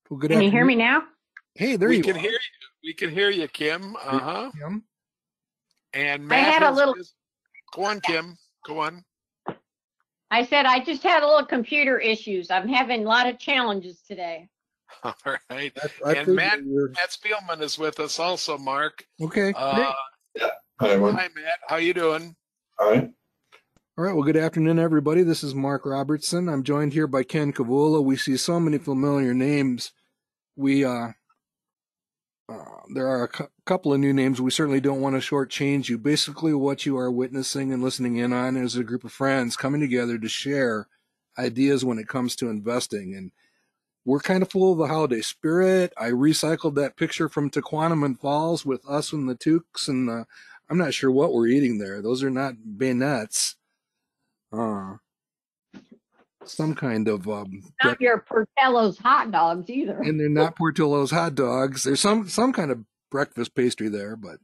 Well, good Can you hear afternoon. me now? Hey, there We you can are. hear you. We can hear you, Kim. Kim. And I Matt had a has little, his. Go on, Kim. Go on. I said I just had a little computer issues. I'm having a lot of challenges today. All right. I And figured Matt Spielman is with us also, Mark. okay, great. Yeah. Hi, everyone. Hi, Matt. How you doing? All right. All right, well, good afternoon, everybody. This is Mark Robertson. I'm joined here by Ken Kavula. We see so many familiar names. There are a couple of new names. We certainly don't want to shortchange you. Basically, what you are witnessing and listening in on is a group of friends coming together to share ideas when it comes to investing. And we're kind of full of the holiday spirit. I recycled that picture from Tequanum Falls with us and the Tukes, and I'm not sure what we're eating there. Those are not bayonets. Some kind of Not your Portello's hot dogs either. and they're not Portillo's hot dogs. There's some kind of breakfast pastry there, but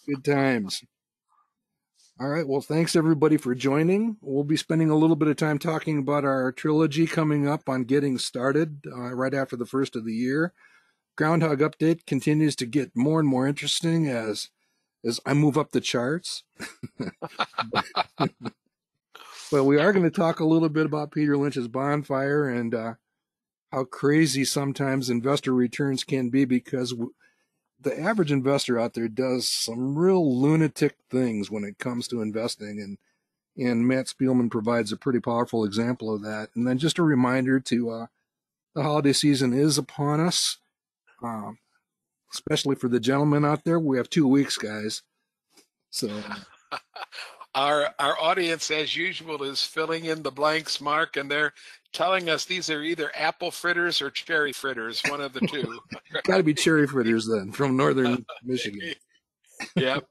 good times. All right, well, thanks everybody for joining. We'll be spending a little bit of time talking about our trilogy coming up on getting started right after the first of the year. Groundhog Update continues to get more and more interesting as I move up the charts. But we are going to talk a little bit about Peter Lynch's Bonfire and how crazy sometimes investor returns can be, because the average investor out there does some real lunatic things when it comes to investing, and Matt Spielman provides a pretty powerful example of that. And then just a reminder to the holiday season is upon us, especially for the gentlemen out there. We have 2 weeks, guys. So Our audience, as usual, is filling in the blanks, Mark, and they're telling us these are either apple fritters or cherry fritters, one of the two. got to be cherry fritters then from northern Michigan. Yep.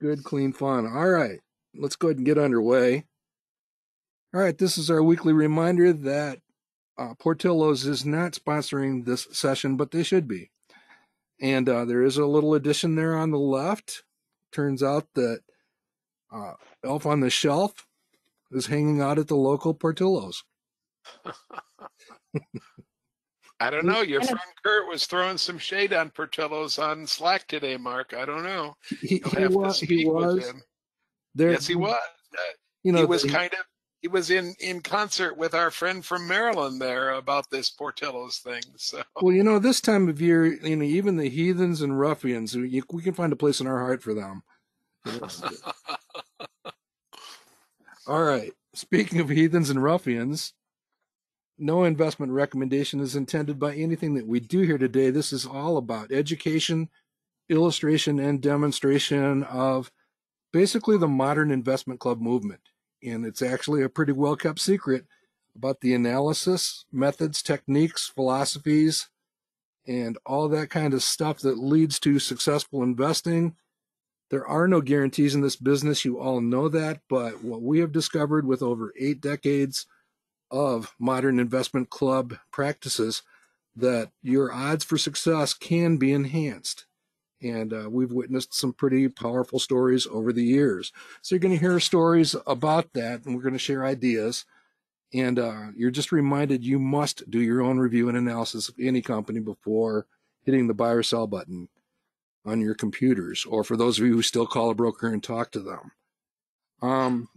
Good, clean fun. All right, let's go ahead and get underway. All right, this is our weekly reminder that Portillo's is not sponsoring this session, but they should be. And there is a little addition there on the left. Turns out that Elf on the Shelf is hanging out at the local Portillo's. I don't know. Your friend Kurt was throwing some shade on Portillo's on Slack today, Mark. I don't know. He was. There, yes, he was. You know, he was in concert with our friend from Maryland there about this Portillo's thing. So, well, you know, this time of year, you know, even the heathens and ruffians, we can find a place in our heart for them. All right. Speaking of heathens and ruffians, no investment recommendation is intended by anything that we do here today. This is all about education, illustration, and demonstration of basically the modern investment club movement. And it's actually a pretty well-kept secret about the analysis, methods, techniques, philosophies, and all that kind of stuff that leads to successful investing. There are no guarantees in this business. You all know that. But what we have discovered with over 8 decades of modern investment club practices, that your odds for success can be enhanced. And we've witnessed some pretty powerful stories over the years. So you're going to hear stories about that, and we're going to share ideas. And you're just reminded you must do your own review and analysis of any company before hitting the buy or sell button on your computers, or for those of you who still call a broker and talk to them.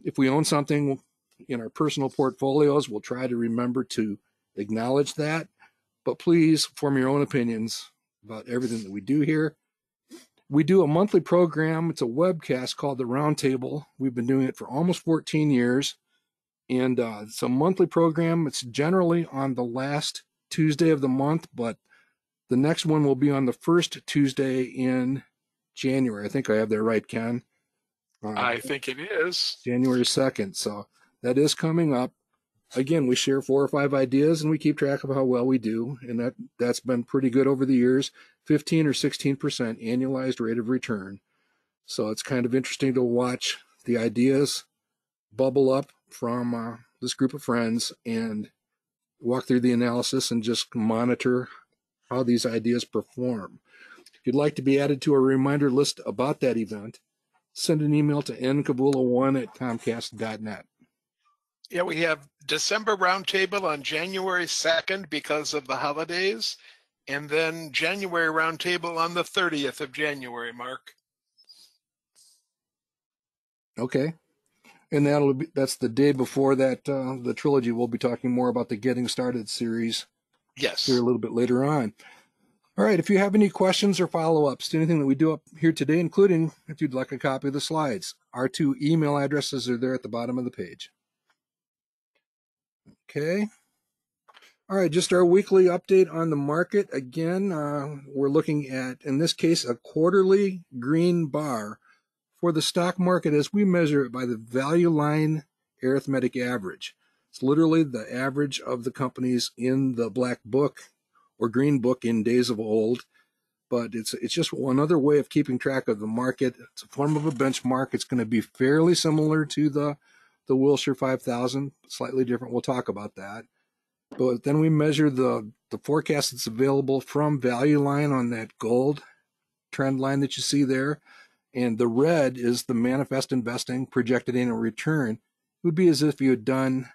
If we own something in our personal portfolios, we'll try to remember to acknowledge that. But please form your own opinions about everything that we do here. We do a monthly program. It's a webcast called The Roundtable. We've been doing it for almost 14 years. And it's a monthly program. It's generally on the last Tuesday of the month, but the next one will be on the first Tuesday in January. I think I have that right, Ken. I think it is. January 2nd. So that is coming up. Again, we share 4 or 5 ideas, and we keep track of how well we do. And that's been pretty good over the years. 15 or 16% annualized rate of return. So it's kind of interesting to watch the ideas bubble up from this group of friends and walk through the analysis and just monitor how these ideas perform. If you'd like to be added to a reminder list about that event, send an email to nkavula1@comcast.net. Yeah, we have December roundtable on January 2nd because of the holidays, and then January roundtable on the 30th of January, Mark. Okay. And that's the day before that the trilogy. We'll be talking more about the Getting Started series here a Yes. little bit later on. All right, if you have any questions or follow-ups to anything that we do up here today, including if you'd like a copy of the slides, our 2 email addresses are there at the bottom of the page. Okay. All right, just our weekly update on the market. Again, we're looking at, in this case, a quarterly green bar for the stock market as we measure it by the value line arithmetic average. It's literally the average of the companies in the black book or green book in days of old. But it's just one other way of keeping track of the market. It's a form of a benchmark. It's going to be fairly similar to the Wilshire 5000, slightly different. We'll talk about that. But then we measure the forecast that's available from value line on that gold trend line that you see there. And the red is the manifest investing projected annual return. It would be as if you had done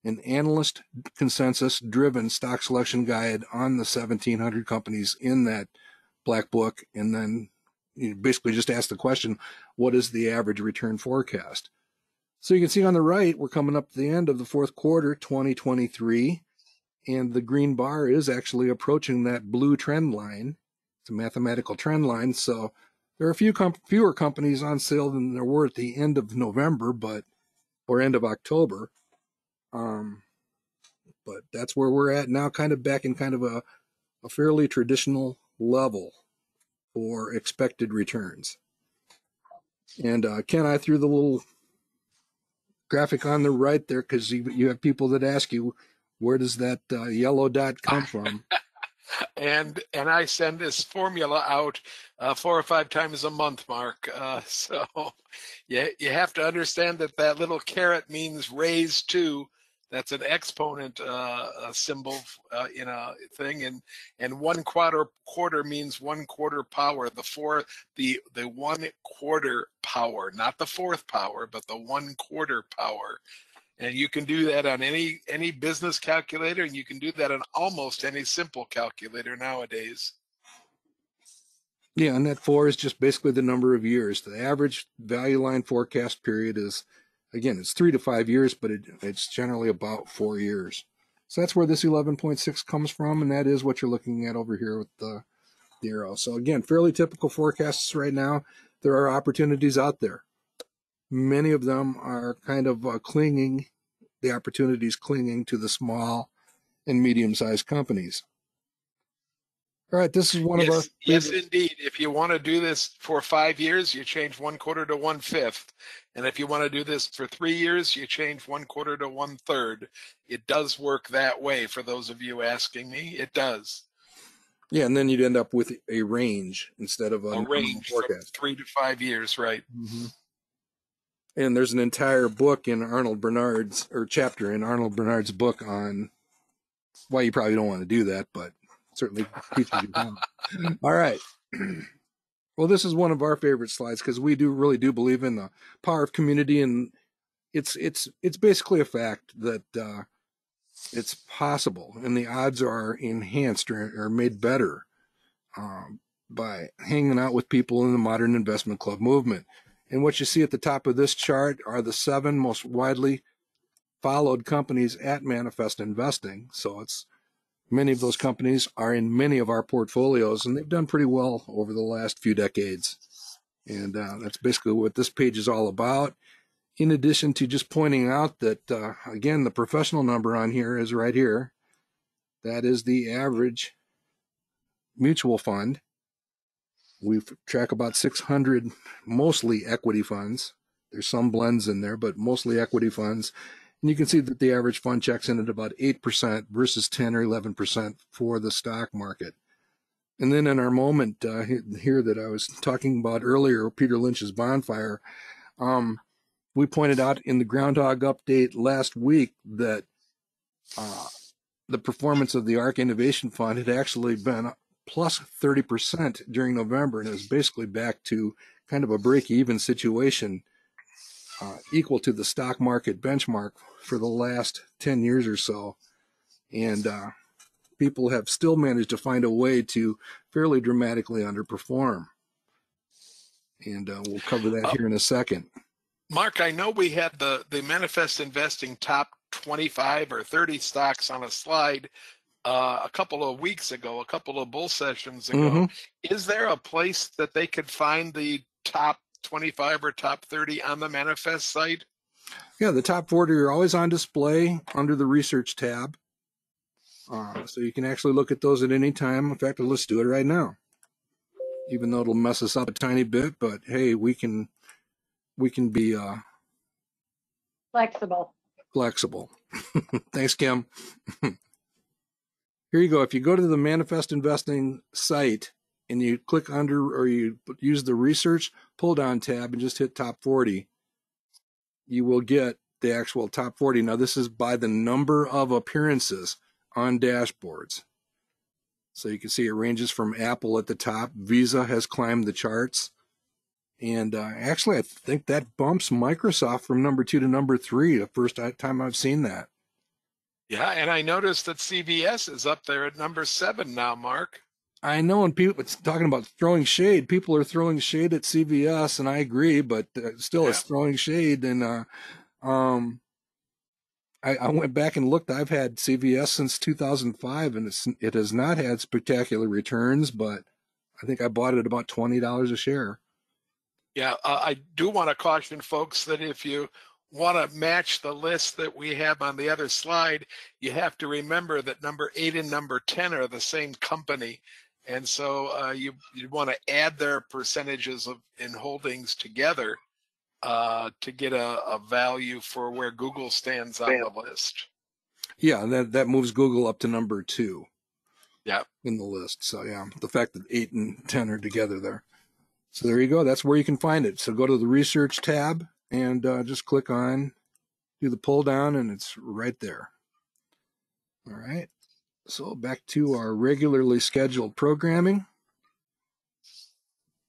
an analyst consensus driven stock selection guide on the 1,700 companies in that black book. And then you basically just ask the question, what is the average return forecast? So you can see on the right, we're coming up to the end of the fourth quarter, 2023, and the green bar is actually approaching that blue trend line. It's a mathematical trend line. So there are fewer companies on sale than there were at the end of November, or end of October. But that's where we're at now, kind of back in kind of a fairly traditional level for expected returns. And Ken, I threw the little graphic on the right there because you have people that ask you, where does that yellow dot come from? And I send this formula out 4 or 5 times a month, Mark. So you have to understand that little caret means raised to. That's an exponent symbol in a thing, and 1/4 means 1/4 power. The 1/4 power, not the 4th power, but the 1/4 power. And you can do that on any business calculator, and you can do that on almost any simple calculator nowadays. Yeah, and that 4 is just basically the number of years. The average value line forecast period is, again, it's 3 to 5 years, but it's generally about 4 years. So that's where this 11.6 comes from, and that is what you're looking at over here with the arrow. So again, fairly typical forecasts right now. There are opportunities out there. Many of them are kind of the opportunities clinging to the small and medium-sized companies. All right, this is one of our favorite. Yes, indeed. If you want to do this for 5 years, you change 1/4 to 1/5. And if you want to do this for 3 years, you change 1/4 to 1/3. It does work that way for those of you asking me. It does. Yeah, and then you'd end up with a range instead of a range forecast. From 3 to 5 years, right? Mm-hmm. And there's an entire book in Arnold Bernard's, or chapter in Arnold Bernard's book on why you probably don't want to do that, but certainly teaches you how. All right. Well, this is one of our favorite slides because we really do believe in the power of community, and it's basically a fact that it's possible, and the odds are enhanced or made better by hanging out with people in the modern investment club movement. And what you see at the top of this chart are the 7 most widely followed companies at Manifest Investing. So many of those companies are in many of our portfolios, and they've done pretty well over the last few decades. And that's basically what this page is all about. In addition to just pointing out that, again, the professional number on here is right here. That is the average mutual fund. We track about 600, mostly equity funds. There's some blends in there, but mostly equity funds. And you can see that the average fund checks in at about 8% versus 10 or 11% for the stock market. And then in our moment here that I was talking about earlier, Peter Lynch's bonfire, we pointed out in the Groundhog update last week that the performance of the ARC Innovation Fund had actually been plus 30% during November, and it was basically back to kind of a break-even situation equal to the stock market benchmark for the last 10 years or so. And people have still managed to find a way to fairly dramatically underperform. And we'll cover that here in a second. Mark, I know we had the Manifest Investing top 25 or 30 stocks on a slide a couple of weeks ago, a couple of bull sessions ago. Mm-hmm. Is there a place that they could find the top 25 or top 30 on the Manifest site? Yeah, the top 40 are always on display under the research tab. So you can actually look at those at any time. In fact, let's do it right now. Even though it'll mess us up a tiny bit, but hey, we can be Flexible. Thanks, Kim. Here you go. If you go to the Manifest Investing site and you click under, or you use the research pull-down tab and just hit top 40, you will get the actual top 40. Now, this is by the number of appearances on dashboards. So you can see it ranges from Apple at the top. Visa has climbed the charts. And actually, I think that bumps Microsoft from number 2 to number 3, the first time I've seen that. Yeah, and I noticed that CVS is up there at number 7 now, Mark. I know, and people, it's talking about throwing shade. People are throwing shade at CVS, and I agree, but still, it's throwing shade. And I went back and looked. I've had CVS since 2005, and it has not had spectacular returns, but I think I bought it at about $20 a share. Yeah, I do want to caution folks that if you want to match the list that we have on the other slide, you have to remember that number 8 and number 10 are the same company. And so you want to add their percentages in holdings together to get a value for where Google stands on the list. Yeah, that moves Google up to number 2. Yeah, in the list. So yeah, the fact that 8 and 10 are together there. So there you go. That's where you can find it. So go to the research tab and just click on, do the pull down, and it's right there. All right. So back to our regularly scheduled programming.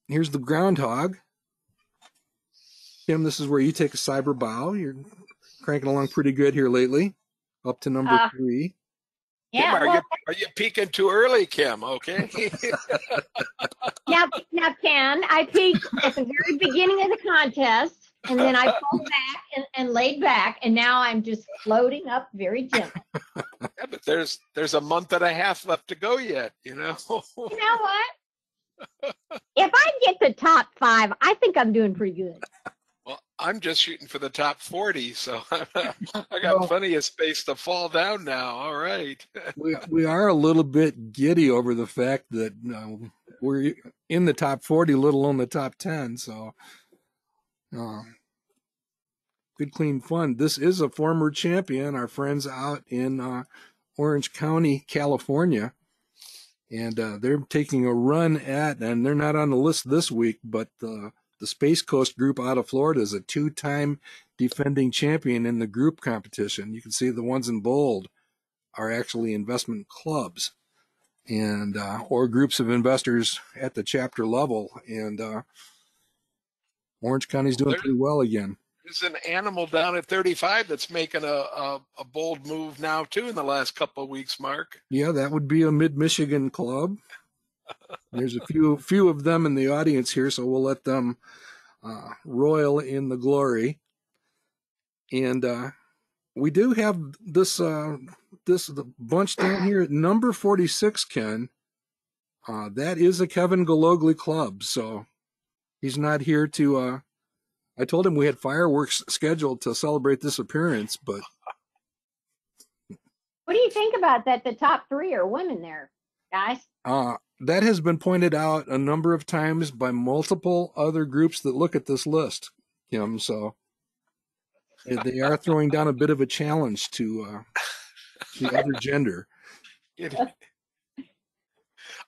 Here's the groundhog. Kim, this is where you take a cyber bow. You're cranking along pretty good here lately, up to number 3. Yeah. Kim, are you peaking too early, Kim? Okay. Now, Ken, I peaked at the very beginning of the contest, and then I pulled back and laid back, and now I'm just floating up very gently. Yeah, but there's a month and a half left to go yet, you know. You know what? If I get the top 5, I think I'm doing pretty good. Well, I'm just shooting for the top 40, so I got plenty of space to fall down now. All right. We are a little bit giddy over the fact that we're in the top 40, let alone the top 10. So good, clean fun. This is a former champion, our friends out in Orange County, California. And they're taking a run at, and they're not on the list this week, but the Space Coast group out of Florida is a 2-time defending champion in the group competition. You can see the ones in bold are actually investment clubs and or groups of investors at the chapter level. And Orange County's doing pretty well again. There's an animal down at 35 that's making a bold move now, too, in the last couple of weeks, Mark. Yeah, that would be a Mid-Michigan club. There's a few of them in the audience here, so we'll let them roil in the glory. And we do have this the bunch down here at number 46, Ken. That is a Kevin Gologly club, so he's not here to. I told him we had fireworks scheduled to celebrate this appearance, but. What do you think about that? The top 3 are women there, guys. That has been pointed out a number of times by multiple other groups that look at this list, Kim. So they are throwing down a bit of a challenge to the other gender.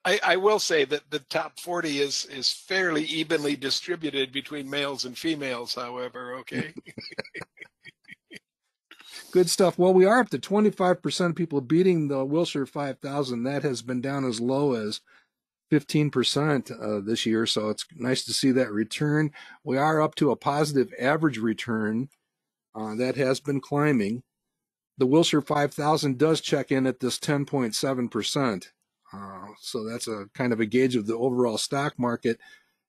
I will say that the top 40 is fairly evenly distributed between males and females, however, okay? Good stuff. Well, we are up to 25% of people beating the Wilshire 5000. That has been down as low as 15% this year, so it's nice to see that return. We are up to a positive average return that has been climbing. The Wilshire 5000 does check in at this 10.7%. So that's a kind of a gauge of the overall stock market.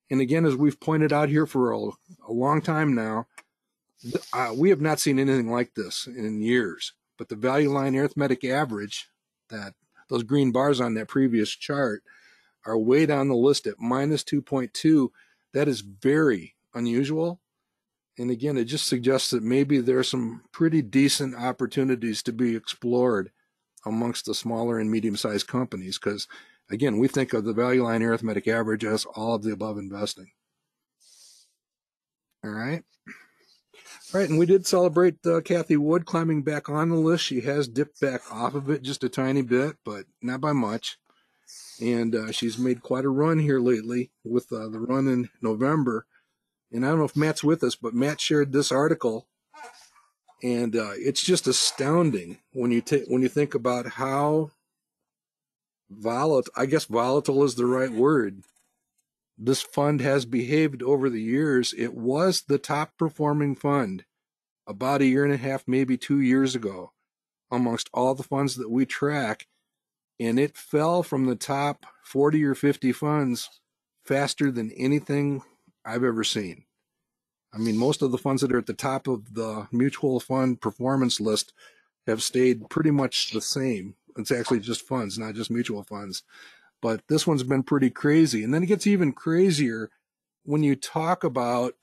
And again, as we've pointed out here for a long time now, we have not seen anything like this in years. But the value line arithmetic average, that those green bars on that previous chart, are way down the list at minus 2.2. That is very unusual. And again, it just suggests that maybe there are some pretty decent opportunities to be explored amongst the smaller and medium-sized companies, because again, we think of the value line arithmetic average as all of the above investing. All right. All right, and we did celebrate Kathy Wood climbing back on the list. She has dipped back off of it just a tiny bit, but not by much. And she's made quite a run here lately with the run in November. And I don't know if Matt's with us, but Matt shared this article, and it's just astounding when you think about how volatile, I guess volatile is the right word, this fund has behaved over the years. It was the top performing fund about a year and a half, maybe 2 years ago, amongst all the funds that we track, and it fell from the top 40 or 50 funds faster than anything I've ever seen. I mean, most of the funds that are at the top of the mutual fund performance list have stayed pretty much the same. It's actually just funds, not just mutual funds. But this one's been pretty crazy. And then it gets even crazier when you talk about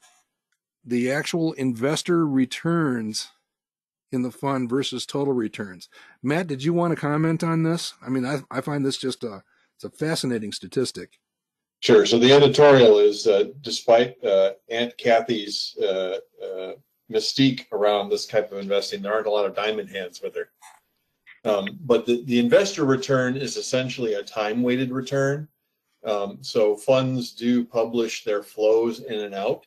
the actual investor returns in the fund versus total returns. Matt, did you want to comment on this? I mean, I find this just it's a fascinating statistic. Sure. So the editorial is, despite Aunt Kathy's mystique around this type of investing, there aren't a lot of diamond hands with her. But the investor return is essentially a time-weighted return. So funds do publish their flows in and out.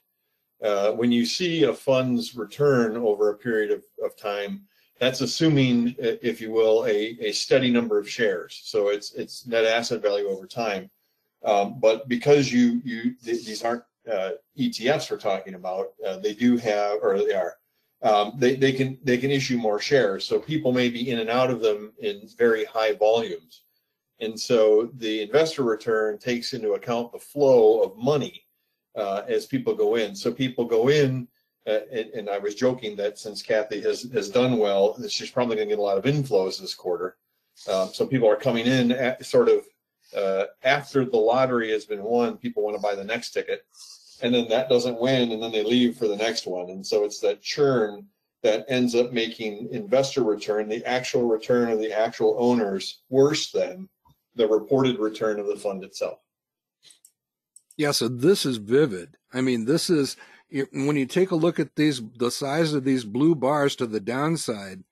When you see a fund's return over a period of time, that's assuming, if you will, a steady number of shares. So it's net asset value over time. But because these aren't ETFs we're talking about, they do have, or they are, they can issue more shares. So people may be in and out of them in very high volumes. And so the investor return takes into account the flow of money as people go in. So people go in, and I was joking that since Kathy has done well, she's probably going to get a lot of inflows this quarter. So people are coming in at sort of after the lottery has been won, people want to buy the next ticket, and then that doesn't win, and then they leave for the next one. And so it's that churn that ends up making investor return, the actual return of the actual owners, worse than the reported return of the fund itself. Yeah, so this is vivid. I mean, this is, when you take a look at the size of these blue bars to the downside,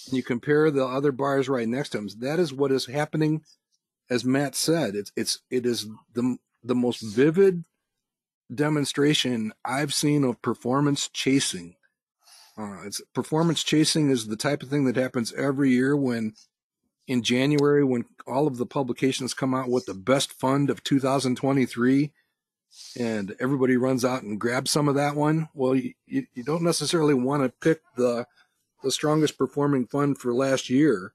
and you compare the other bars right next to them, that is what is happening. As Matt said, it is the most vivid demonstration I've seen of performance chasing. Performance chasing is the type of thing that happens every year when in January, when all of the publications come out with the best fund of 2023, and everybody runs out and grabs some of that one. Well, you don't necessarily want to pick the strongest performing fund for last year.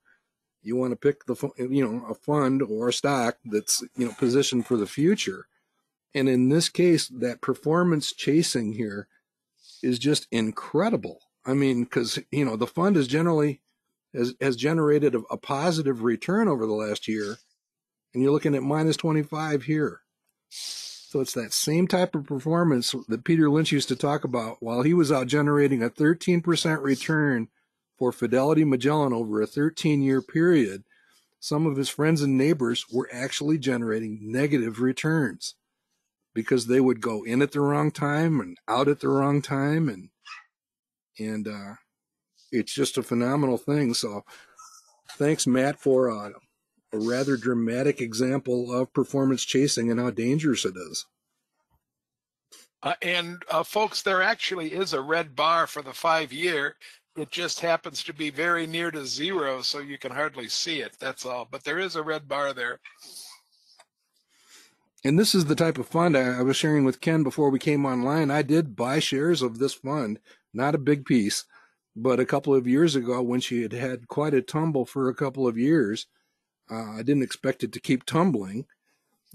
You want to pick a fund or a stock that's, positioned for the future. And in this case, that performance chasing here is just incredible. I mean, because, the fund has generated a positive return over the last year, and you're looking at minus 25 here. So it's that same type of performance that Peter Lynch used to talk about while he was out generating a 13% return for Fidelity Magellan over a 13-year period. Some of his friends and neighbors were actually generating negative returns because they would go in at the wrong time and out at the wrong time, and it's just a phenomenal thing. So thanks, Matt, for a rather dramatic example of performance chasing and how dangerous it is. And folks, there actually is a red bar for the 5-year. It just happens to be very near to zero, so you can hardly see it. That's all. But there is a red bar there. And this is the type of fund I was sharing with Ken before we came online. I did buy shares of this fund, not a big piece, but a couple of years ago when she had had quite a tumble for a couple of years. I didn't expect it to keep tumbling,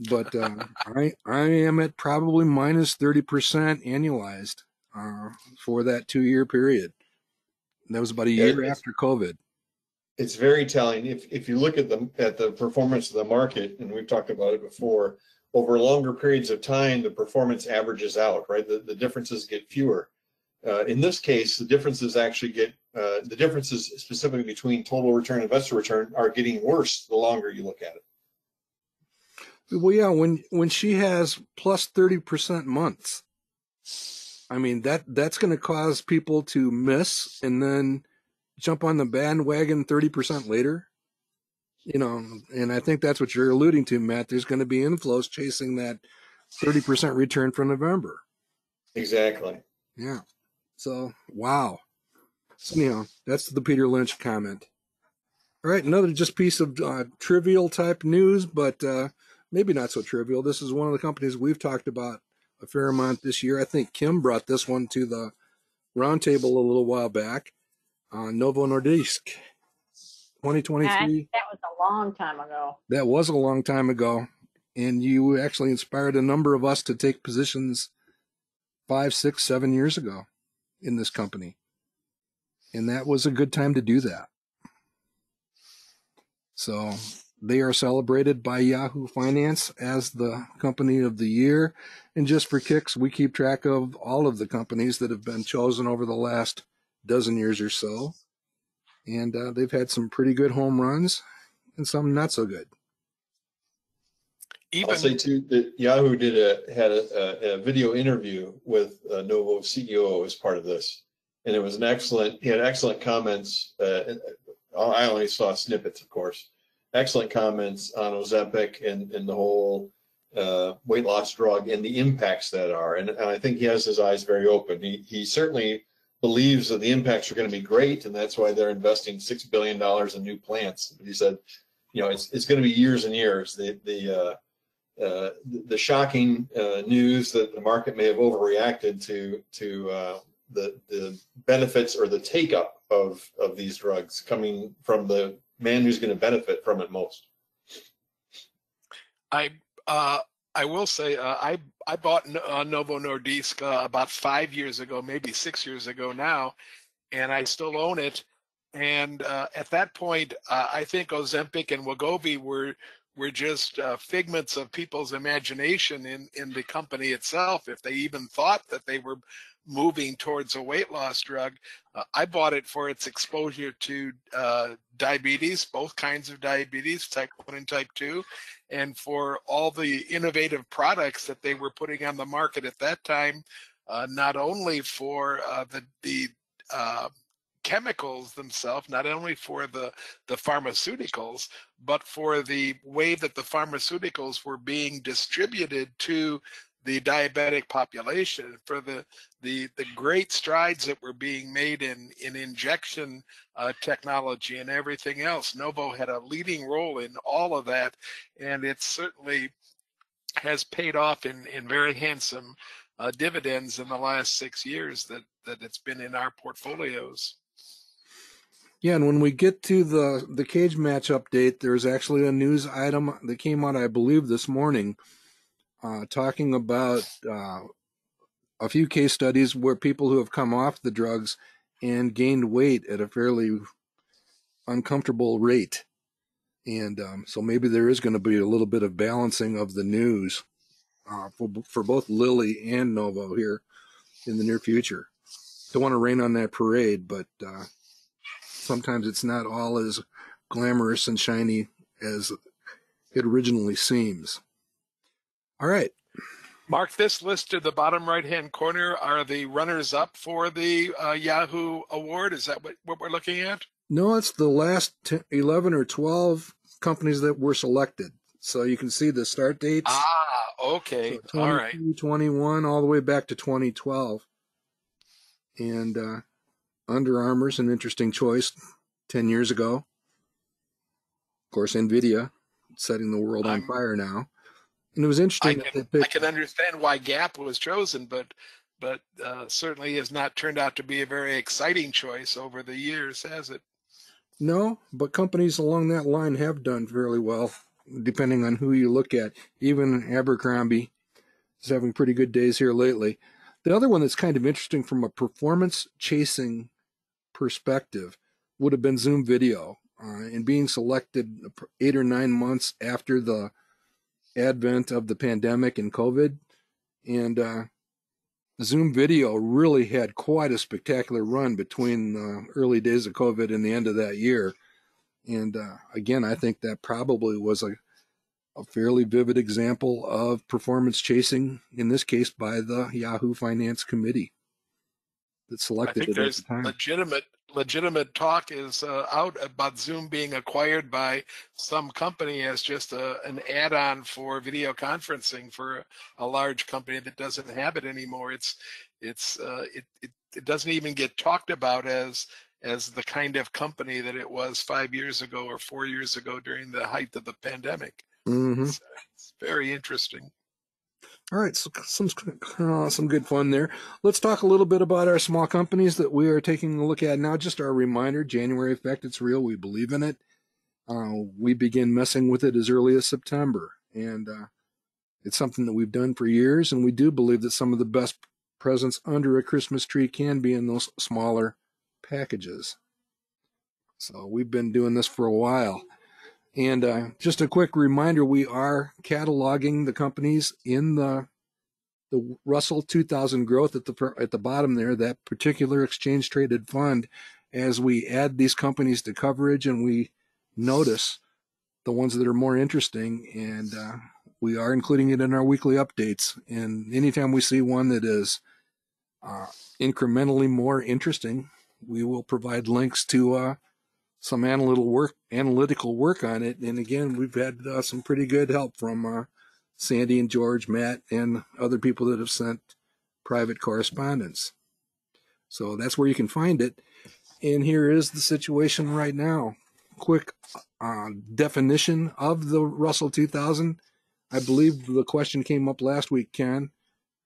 but I am at probably minus 30% annualized for that 2-year period. And that was about a year after COVID. It's very telling. If you look at the performance of the market, and we've talked about it before, over longer periods of time, the performance averages out, right? The differences get fewer. In this case, the differences specifically between total return and investor return are getting worse the longer you look at it. Well, yeah, when she has plus 30% months, I mean, that's going to cause people to miss and then jump on the bandwagon 30% later. You know, and I think that's what you're alluding to, Matt. There's going to be inflows chasing that 30% return from November. Exactly. Yeah. So, wow. So, anyhow, that's the Peter Lynch comment. All right, another just piece of trivial type news, but maybe not so trivial. This is one of the companies we've talked about a fair amount this year. I think Kim brought this one to the roundtable a little while back. Novo Nordisk, 2023. That was a long time ago. That was a long time ago. And you actually inspired a number of us to take positions 5, 6, 7 years ago in this company. And that was a good time to do that. So they are celebrated by Yahoo Finance as the company of the year. And just for kicks, we keep track of all of the companies that have been chosen over the last dozen years or so. And they've had some pretty good home runs and some not so good. I'll say too that Yahoo had a video interview with Novo CEO as part of this, and it was he had excellent comments. I only saw snippets, of course. Excellent comments on Ozempic and the whole weight loss drug and the impacts that are. And I think he has his eyes very open. He certainly believes that the impacts are going to be great, and that's why they're investing $6 billion in new plants. He said, you know, it's going to be years and years. The shocking news that the market may have overreacted to the benefits or the take-up of these drugs coming from the man who's going to benefit from it most. I will say I bought Novo Nordisk about 5 years ago, maybe 6 years ago now, and I still own it. And at that point, I think Ozempic and Wegovy were just figments of people's imagination in the company itself, if they even thought that they were moving towards a weight loss drug. I bought it for its exposure to diabetes, both kinds of diabetes, type 1 and type 2, and for all the innovative products that they were putting on the market at that time, not only for the chemicals themselves, not only for the pharmaceuticals, but for the way that the pharmaceuticals were being distributed to the diabetic population, for the great strides that were being made in injection technology and everything else. Novo had a leading role in all of that, and it certainly has paid off in very handsome dividends in the last 6 years that it's been in our portfolios. Yeah, and when we get to the cage match update, there's actually a news item that came out, I believe, this morning, talking about a few case studies where people who have come off the drugs and gained weight at a fairly uncomfortable rate. And so maybe there is going to be a little bit of balancing of the news for both Lilly and Novo here in the near future. Don't want to rain on that parade, but sometimes it's not all as glamorous and shiny as it originally seems. All right. Mark, this list to the bottom right-hand corner are the runners-up for the Yahoo Award. Is that what we're looking at? No, it's the last 11 or 12 companies that were selected. So you can see the start dates. Ah, okay. So All right. 21, all the way back to 2012. And Under Armour's an interesting choice 10 years ago. Of course, NVIDIA setting the world on fire now. And it was interesting that they I picked. can understand why Gap was chosen, but certainly has not turned out to be a very exciting choice over the years, has it? No, but companies along that line have done fairly well, depending on who you look at. Even Abercrombie is having pretty good days here lately. The other one that's kind of interesting from a performance chasing perspective would have been Zoom Video, and being selected 8 or 9 months after the advent of the pandemic and COVID. And Zoom Video really had quite a spectacular run between the early days of COVID and the end of that year. And again, I think that probably was a fairly vivid example of performance chasing, in this case by the Yahoo Finance Committee that I selected think it at there's the time. legitimate talk is out about Zoom being acquired by some company as just an add-on for video conferencing for a large company that doesn't have it anymore. It doesn't even get talked about as the kind of company that it was 5 years ago or 4 years ago during the height of the pandemic. Mm-hmm. It's very interesting. All right, so some good fun there. Let's talk a little bit about our small companies that we are taking a look at now. Just our reminder, January effect, it's real. We believe in it. We begin messing with it as early as September, and it's something that we've done for years, and we do believe that some of the best presents under a Christmas tree can be in those smaller packages. So we've been doing this for a while. And just a quick reminder, we are cataloging the companies in the Russell 2000 growth at the bottom there, that particular exchange traded fund, as we add these companies to coverage and we notice the ones that are more interesting, and we are including it in our weekly updates. And anytime we see one that is incrementally more interesting, we will provide links to some analytical work on it. And again, we've had some pretty good help from Sandy and George, Matt, and other people that have sent private correspondence. So that's where you can find it. And here is the situation right now. Quick definition of the Russell 2000. I believe the question came up last week, Ken.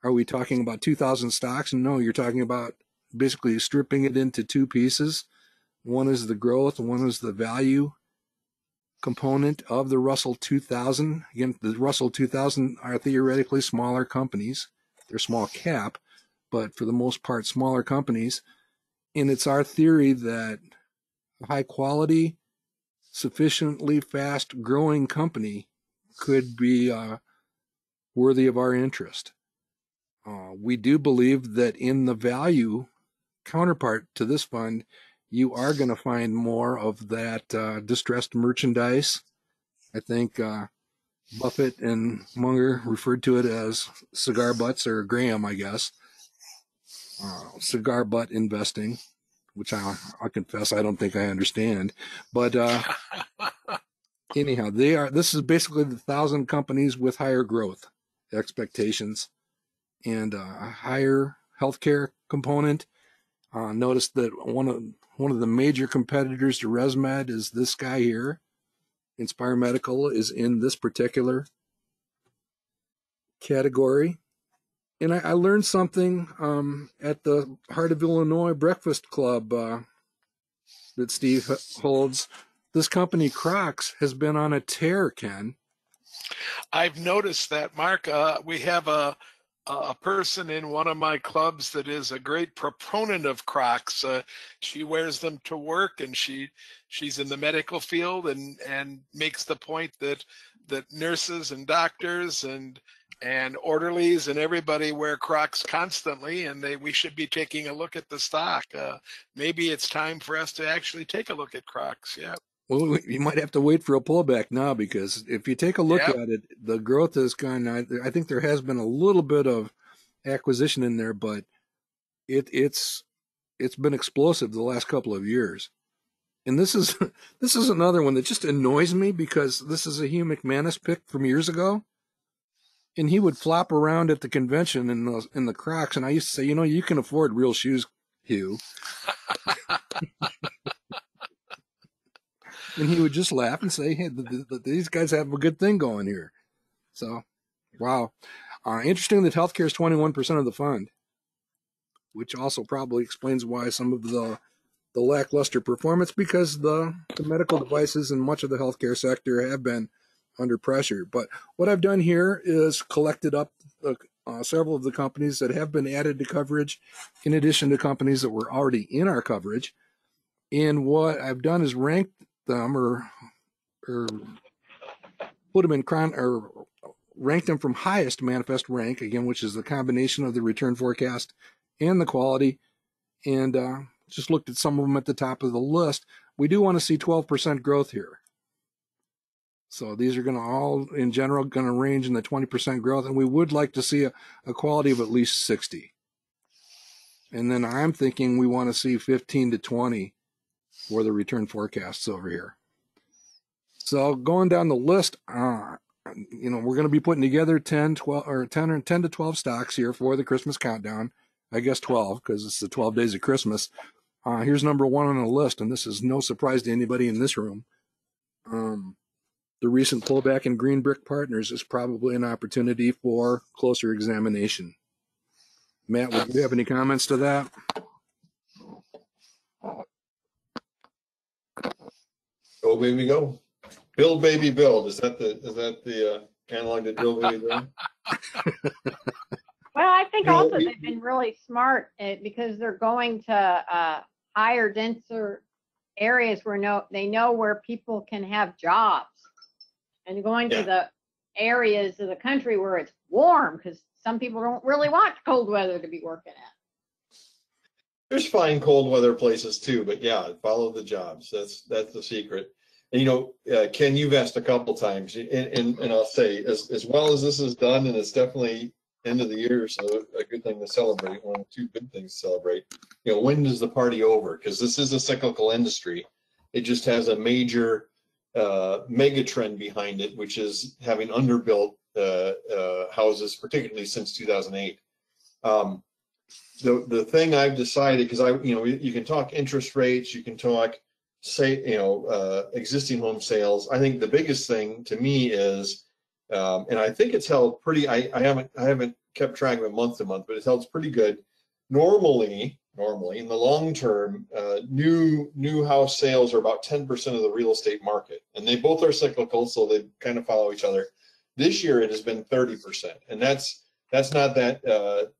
Are we talking about 2,000 stocks? No, you're talking about basically stripping it into two pieces. One is the growth, one is the value component of the Russell 2000. Again, the Russell 2000 are theoretically smaller companies. They're small cap, but for the most part, smaller companies. And it's our theory that a high quality, sufficiently fast growing company could be worthy of our interest. We do believe that in the value counterpart to this fund, you are going to find more of that distressed merchandise. I think Buffett and Munger referred to it as cigar butts, or Graham, I guess. Cigar butt investing, which I'll confess I don't think I understand. But anyhow, this is basically the 1,000 companies with higher growth expectations and a higher healthcare component. Notice that one of the major competitors to ResMed is this guy here. Inspire Medical is in this particular category. And I learned something at the Heart of Illinois Breakfast Club that Steve holds. This company, Crocs, has been on a tear, Ken. I've noticed that, Mark. We have a person in one of my clubs that is a great proponent of Crocs. She wears them to work, and she's in the medical field and makes the point that nurses and doctors and orderlies and everybody wear Crocs constantly, and we should be taking a look at the stock. Maybe it's time for us to actually take a look at Crocs. Yeah. Well, you might have to wait for a pullback now, because if you take a look Yep. at it, the growth has gone. I think there has been a little bit of acquisition in there, but it's been explosive the last couple of years. And this is another one that just annoys me, because this is a Hugh McManus pick from years ago, and he would flop around at the convention in the Crocs, and I used to say, you can afford real shoes, Hugh. And he would just laugh and say, hey, these guys have a good thing going here. So Wow. Interesting that healthcare is 21% of the fund, which also probably explains why some of the lackluster performance, because the medical devices and much of the healthcare sector have been under pressure. But what I've done here is collected up several of the companies that have been added to coverage, in addition to companies that were already in our coverage. And what I've done is ranked them or put them in or rank them from highest manifest rank, again, which is the combination of the return forecast and the quality, and just looked at some of them at the top of the list. We do want to see 12% growth here. So these are going to all, in general, going to range in the 20% growth, and we would like to see a quality of at least 60. And then I'm thinking we want to see 15 to 20 for the return forecasts over here. So going down the list, we're going to be putting together 10 to 12 stocks here for the Christmas countdown. I guess 12 because it's the 12 days of Christmas. Here's number one on the list, and this is no surprise to anybody in this room. The recent pullback in Green Brick Partners is probably an opportunity for closer examination. Matt, would you have any comments to that? Go baby go. Build baby build. Is that the analog to build baby build? Well, I think also they've been really smart because they're going to higher, denser areas where they know where people can have jobs, and going to the areas of the country where it's warm, because some people don't really want cold weather to be working at. There's fine cold weather places too, but yeah, follow the jobs. That's the secret. And Ken, you've asked a couple times, and I'll say, as well as this is done, and it's definitely end of the year, so a good thing to celebrate. One of two good things to celebrate. When does the party over? Because this is a cyclical industry. It just has a major mega trend behind it, which is having underbuilt houses, particularly since 2008. The thing I've decided, because you can talk interest rates, you can talk existing home sales. I think the biggest thing to me is, and I think it's held pretty. I haven't kept track of it month to month, but it's held pretty good. Normally in the long term, new house sales are about 10% of the real estate market, and they both are cyclical, so they kind of follow each other. This year it has been 30%, and that's not that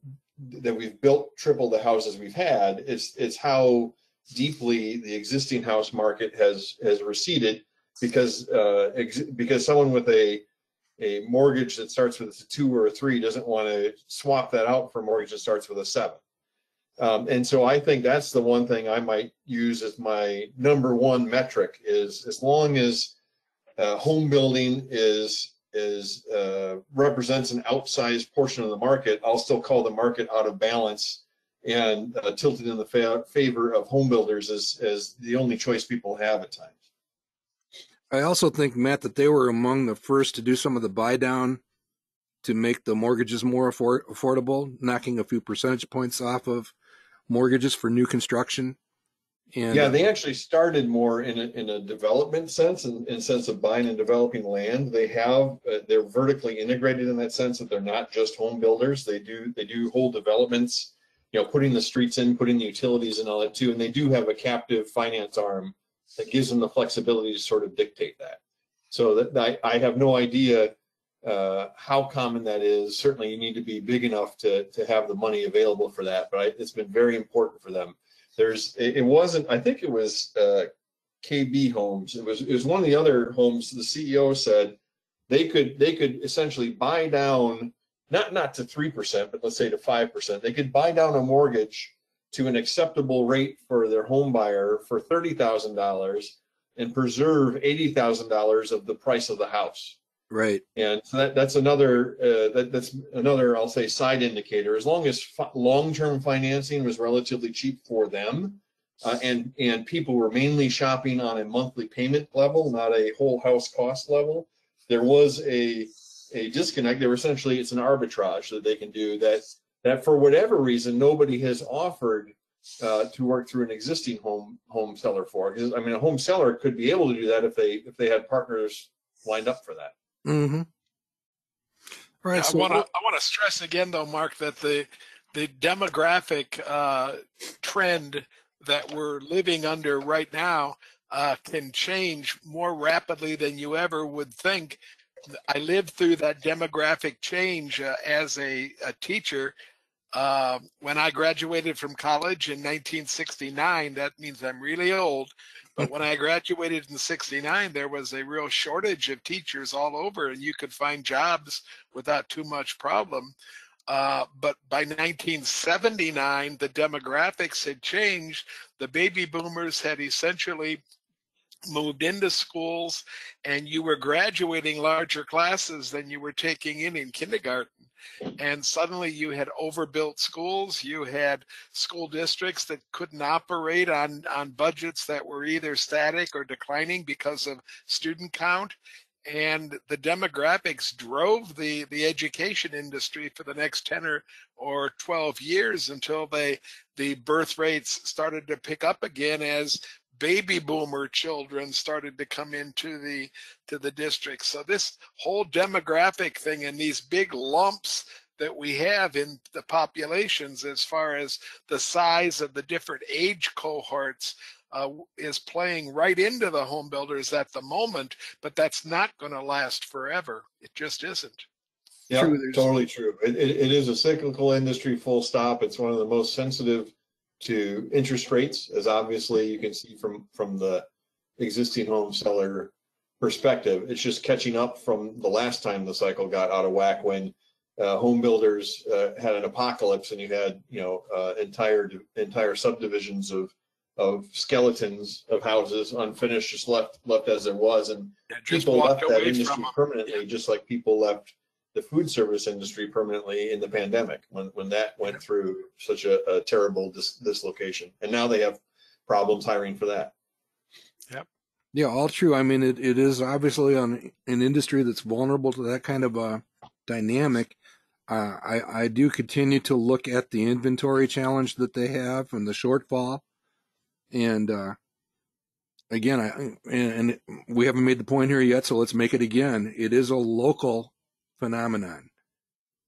we've built triple the houses we've had. It's how deeply the existing house market has receded, because someone with a mortgage that starts with a 2 or a 3 doesn't want to swap that out for a mortgage that starts with a 7. And so I think that's the one thing I might use as my number one metric, is as long as home building represents an outsized portion of the market, I'll still call the market out of balance and tilted in the favor of home builders as the only choice people have at times. I also think, Matt, that they were among the first to do some of the buy down to make the mortgages more affordable, knocking a few percentage points off of mortgages for new construction. And yeah, they actually started more in a development sense, in sense of buying and developing land. They're vertically integrated in that sense that they're not just home builders. They do whole developments, putting the streets in, putting the utilities and all that too. And they do have a captive finance arm that gives them the flexibility to sort of dictate that. So that I have no idea how common that is. Certainly you need to be big enough to have the money available for that, but it's been very important for them. It wasn't, I think it was KB Homes. It was one of the other homes. The CEO said they could essentially buy down, not to 3%, but let's say to 5%. They could buy down a mortgage to an acceptable rate for their home buyer for $30,000 and preserve $80,000 of the price of the house. Right. And so that's another I'll say side indicator. As long as long-term financing was relatively cheap for them, and people were mainly shopping on a monthly payment level, not a whole house cost level, there was a disconnect. It's an arbitrage that they can do that for whatever reason nobody has offered to work through an existing home seller for. Because I mean, a home seller could be able to do that if they had partners lined up for that. Mm-hmm. All right, I so want to stress again, though, Mark, that the demographic trend that we're living under right now can change more rapidly than you ever would think. I lived through that demographic change as a teacher. When I graduated from college in 1969, that means I'm really old. But when I graduated in 69, there was a real shortage of teachers all over, and you could find jobs without too much problem. But by 1979, the demographics had changed. The baby boomers had essentially moved into schools, and you were graduating larger classes than you were taking in kindergarten. And suddenly you had overbuilt schools. You had school districts that couldn't operate on budgets that were either static or declining because of student count. And the demographics drove the education industry for the next 10 or 12 years until the birth rates started to pick up again as baby boomer children started to come into the district. So this whole demographic thing and these big lumps that we have in the populations as far as the size of the different age cohorts is playing right into the home builders at the moment, but that's not going to last forever. It just isn't. Yeah, True, totally true. It is a cyclical industry, full stop. It's one of the most sensitive to interest rates, as obviously you can see from the existing home seller perspective. It's just catching up from the last time the cycle got out of whack when home builders had an apocalypse, and you had entire subdivisions of skeletons of houses unfinished, just left as it was, and people left that industry permanently, just like people left the food service industry permanently in the pandemic when that went through such a terrible dislocation, and now they have problems hiring for that. Yep. Yeah, all true. I mean, it is obviously an industry that's vulnerable to that kind of dynamic. I do continue to look at the inventory challenge that they have and the shortfall. And again, and we haven't made the point here yet, so let's make it again. It is a local phenomenon.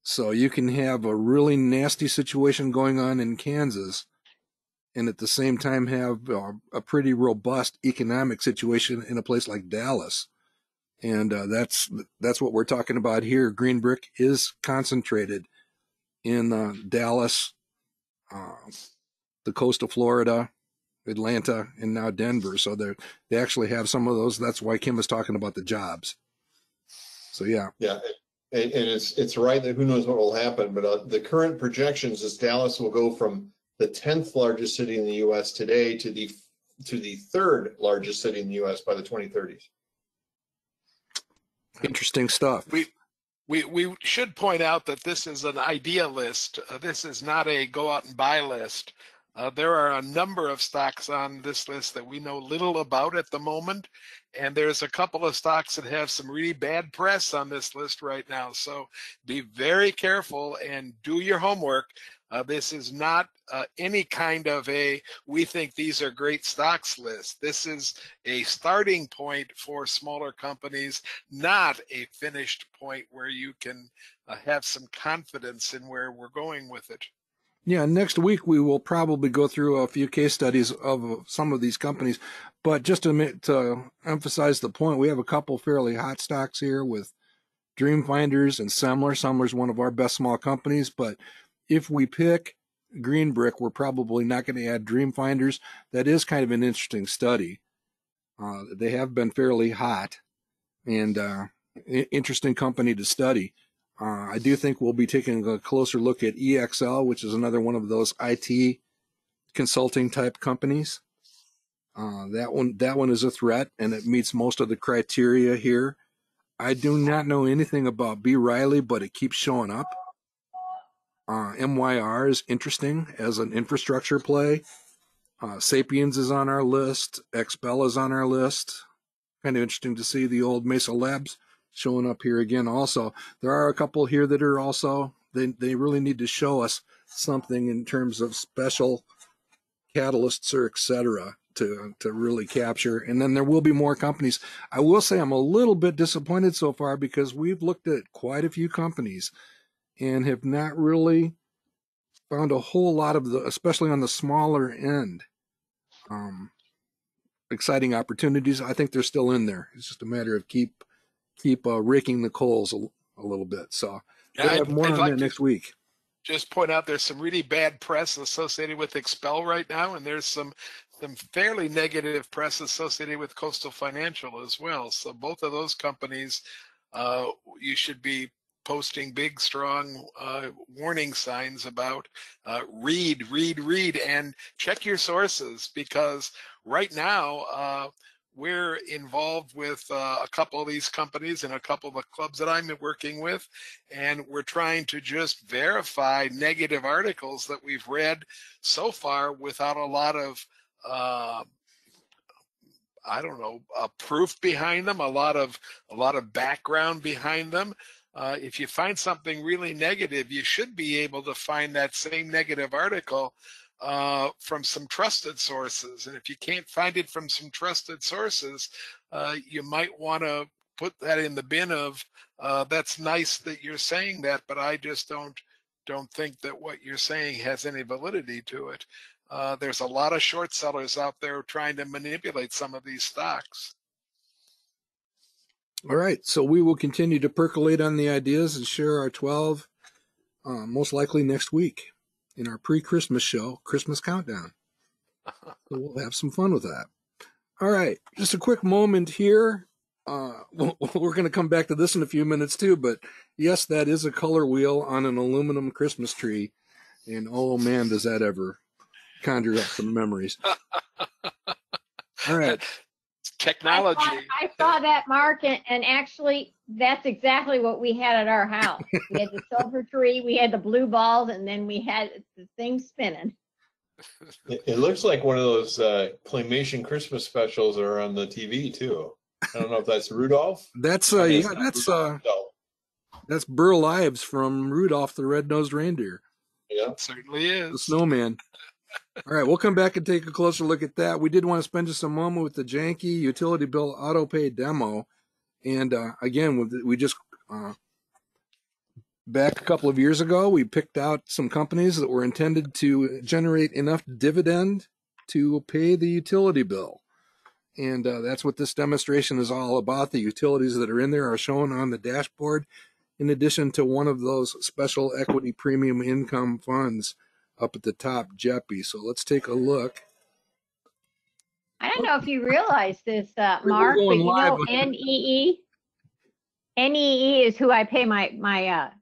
So you can have a really nasty situation going on in Kansas and at the same time have a pretty robust economic situation in a place like Dallas. And that's what we're talking about here. Green Brick is concentrated in Dallas, the coast of Florida, Atlanta, and now Denver. So they actually have some of those. That's why Kim was talking about the jobs. So yeah. Yeah, and it's right that who knows what will happen, but the current projections is Dallas will go from the 10th largest city in the U.S. today to the third largest city in the U.S. by the 2030s. Interesting stuff. We should point out that this is an idea list. This is not a go out and buy list. There are a number of stocks on this list that we know little about at the moment, and there's a couple of stocks that have some really bad press on this list right now. So be very careful and do your homework. This is not any kind of we think these are great stocks list. This is a starting point for smaller companies, not a finished point where you can have some confidence in where we're going with it. Yeah, next week we will probably go through a few case studies of some of these companies. But just to emphasize the point, we have a couple fairly hot stocks here with Dreamfinders and Semler. Semler's one of our best small companies, but if we pick Green Brick, we're probably not going to add Dreamfinders. That is kind of an interesting study. They have been fairly hot and interesting company to study. I do think we'll be taking a closer look at EXL, which is another one of those IT consulting type companies. That one is a threat, and it meets most of the criteria here. I do not know anything about B. Riley, but it keeps showing up. MYR is interesting as an infrastructure play. Sapiens is on our list. XPEL is on our list. Kind of interesting to see the old Mesa Labs showing up here again. Also, there are a couple here that are also, they really need to show us something in terms of special catalysts or etc. to really capture. And then there will be more companies. I will say I'm a little bit disappointed so far because we've looked at quite a few companies and have not really found a whole lot of especially on the smaller end, exciting opportunities. I think they're still in there. It's just a matter of keep raking the coals a little bit. So we'll have more on that next week. Just point out there's some really bad press associated with Expel right now, and there's some fairly negative press associated with Coastal Financial as well. So both of those companies, you should be posting big, strong warning signs about read, and check your sources, because right now we're involved with a couple of these companies and a couple of the clubs that I'm working with, and we're trying to just verify negative articles that we've read so far without a lot of I don't know, proof behind them, a lot of background behind them. If you find something really negative, you should be able to find that same negative article from some trusted sources. And if you can't find it from some trusted sources, you might want to put that in the bin of, that's nice that you're saying that, but I just don't think that what you're saying has any validity to it. There's a lot of short sellers out there trying to manipulate some of these stocks. All right, so we will continue to percolate on the ideas and share our 12, most likely next week in our pre-Christmas show, Christmas Countdown. So we'll have some fun with that. All right, just a quick moment here. We're going to come back to this in a few minutes too, but yes, that is a color wheel on an aluminum Christmas tree, and oh man, does that ever conjure up some memories. All right. Technology. I saw that, Mark, and actually, that's exactly what we had at our house. We had the silver tree, we had the blue balls, and then we had the thing spinning. It looks like one of those claymation Christmas specials that are on the TV too. I don't know if that's Rudolph. That's that's Burl Ives from Rudolph the Red-Nosed Reindeer. Yeah, it certainly is. The snowman. All right, we'll come back and take a closer look at that. We did want to spend just a moment with the janky utility bill auto pay demo. And again, we just, back a couple of years ago, we picked out some companies that were intended to generate enough dividend to pay the utility bill. And that's what this demonstration is all about. The utilities that are in there are shown on the dashboard, in addition to one of those special equity premium income funds up at the top, JEPI. So let's take a look. I don't know if you realize this, Mark, but you know NEE? NEE is who I pay my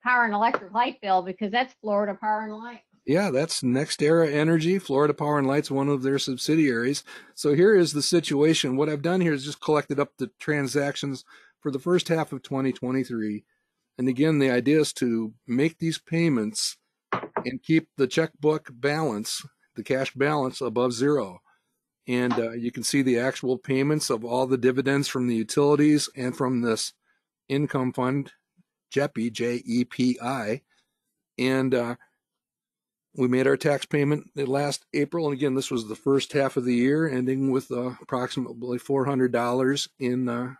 power and electric light bill, because that's Florida Power and Light. Yeah, that's NextEra Energy. Florida Power and Light's one of their subsidiaries. So here is the situation. What I've done here is just collected up the transactions for the first half of 2023. And again, the idea is to make these payments and keep the checkbook balance, the cash balance, above zero. And you can see the actual payments of all the dividends from the utilities and from this income fund, JEPI, J-E-P-I. And we made our tax payment last April. And again, this was the first half of the year, ending with approximately $400 in the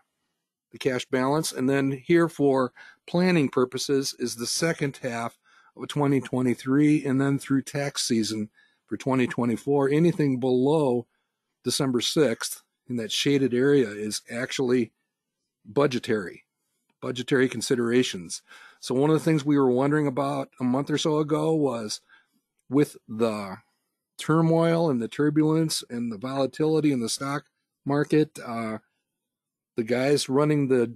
cash balance. And then here for planning purposes is the second half of 2023, and then through tax season for 2024. Anything below December 6th in that shaded area is actually budgetary considerations. So one of the things we were wondering about a month or so ago was, with the turmoil and the turbulence and the volatility in the stock market, the guys running the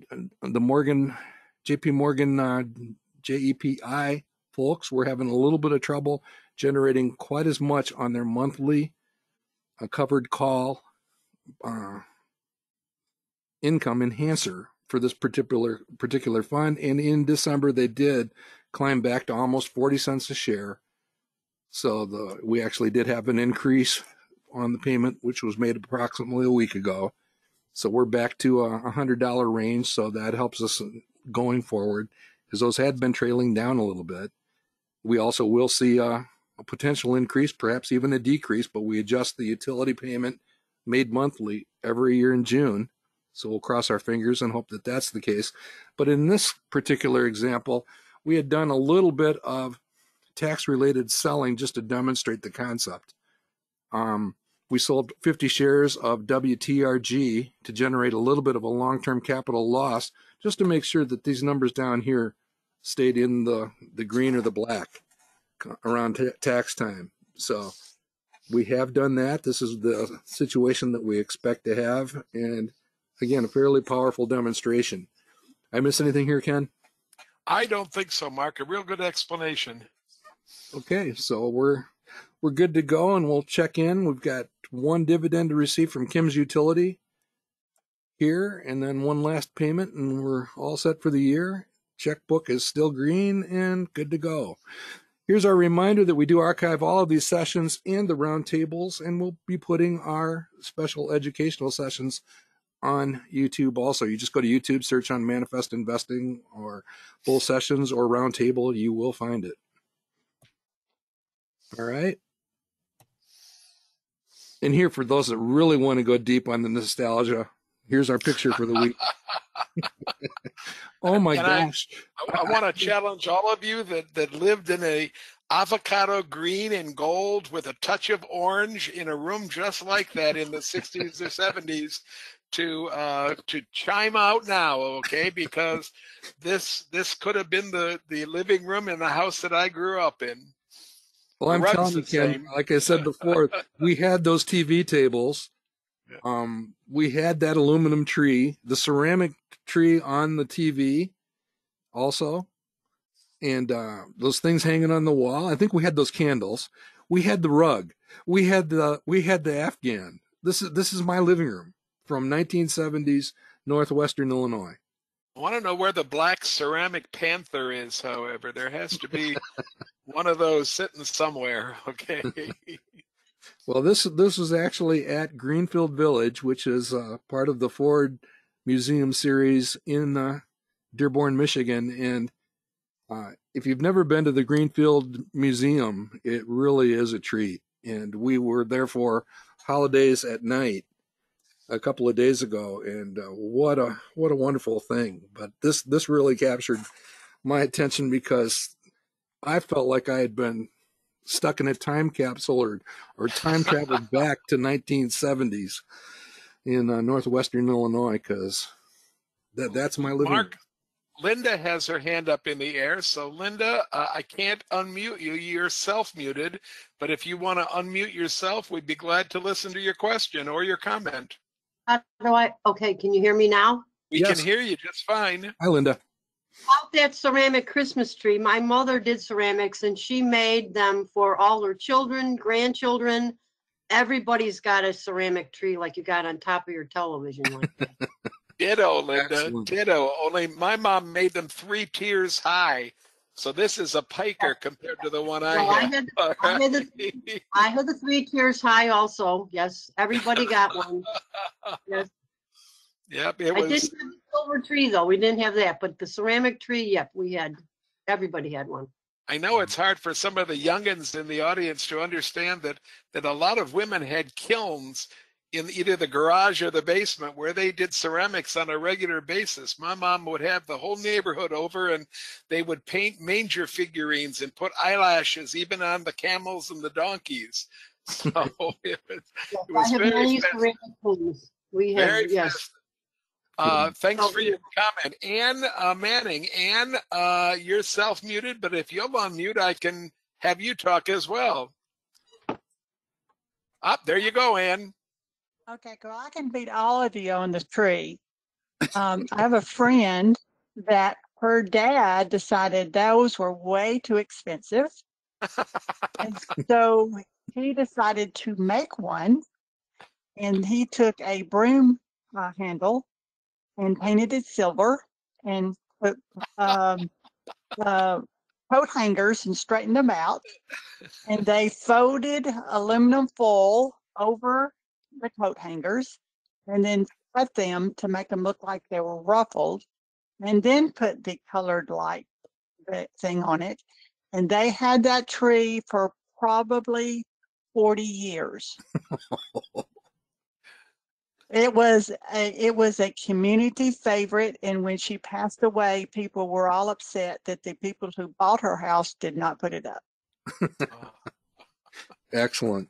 JP Morgan JEPI folks were having a little bit of trouble generating quite as much on their monthly covered call income enhancer for this particular fund. And in December, they did climb back to almost 40 cents a share. So we actually did have an increase on the payment, which was made approximately a week ago. So we're back to a $100 range. So that helps us going forward, because those had been trailing down a little bit. We also will see a potential increase, perhaps even a decrease, but we adjust the utility payment made monthly every year in June. So we'll cross our fingers and hope that that's the case. But in this particular example, we had done a little bit of tax-related selling just to demonstrate the concept. We sold 50 shares of VTWG to generate a little bit of a long-term capital loss, just to make sure that these numbers down here stayed in the green or the black around tax time. So we have done that. This is the situation that we expect to have. And again, a fairly powerful demonstration. I miss anything here, Ken? I don't think so, Mark. A real good explanation. Okay, so we're good to go, and we'll check in. We've got one dividend to receive from Kim's Utility here, and then one last payment, and we're all set for the year. Checkbook is still green and good to go. Here's our reminder that we do archive all of these sessions and the roundtables, and we'll be putting our special educational sessions on YouTube also. You just go to YouTube, search on Manifest Investing or Full Sessions or Roundtable, you will find it. All right. And here, for those that really want to go deep on the nostalgia, here's our picture for the week. Oh my gosh. I want to challenge all of you that lived in a avocado green and gold with a touch of orange in a room just like that in the 60s or 70s to chime out now, okay? Because this could have been the living room in the house that I grew up in. Well, I'm telling you, Ken, like I said before, we had those TV tables. We had that aluminum tree, the ceramic tree on the TV also, and those things hanging on the wall. I think we had those candles. We had the rug. We had the Afghan. This is my living room from 1970s Northwestern Illinois. I want to know where the black ceramic panther is, however. There has to be one of those sitting somewhere, okay? Well, this was actually at Greenfield Village, which is part of the Ford Museum series in Dearborn, Michigan. And if you've never been to the Greenfield Museum, it really is a treat. And we were there for holidays at night a couple of days ago, and what a wonderful thing. But this really captured my attention because I felt like I had been stuck in a time capsule or time traveled back to 1970s in Northwestern Illinois, because that's my living room. Linda has her hand up in the air. So Linda, I can't unmute you. You're self-muted, but if you want to unmute yourself, we'd be glad to listen to your question or your comment. Okay, can you hear me now? We can hear you just fine. Hi, Linda. About that ceramic Christmas tree, my mother did ceramics and she made them for all her children, grandchildren. Everybody's got a ceramic tree like you got on top of your television. Like that. Ditto, Linda. Excellent. Ditto. Only my mom made them 3 tiers high. So this is a piker compared to the one I had. I had the 3 tiers high also. Yes, everybody got one. Yes. Yep, I didn't have the silver tree though. We didn't have that, but the ceramic tree, yep, we had. Everybody had one. I know it's hard for some of the youngins in the audience to understand that a lot of women had kilns in either the garage or the basement where they did ceramics on a regular basis. My mom would have the whole neighborhood over and they would paint manger figurines and put eyelashes even on the camels and the donkeys. So it was very festive. We had, Very yes. festive. Thanks for your comment. Ann Manning. Ann, you're self-muted, but if you'll unmute, I can have you talk as well. There you go, Ann. Okay, well, I can beat all of you on the tree. I have a friend that her dad decided those were way too expensive. And so he decided to make one, and he took a broom handle and painted it silver and put coat hangers and straightened them out. And they folded aluminum foil over the coat hangers and then cut them to make them look like they were ruffled, and then put the colored light thing on it. And they had that tree for probably 40 years. It was a community favorite, and when she passed away, people were all upset that the people who bought her house did not put it up. Oh. Excellent.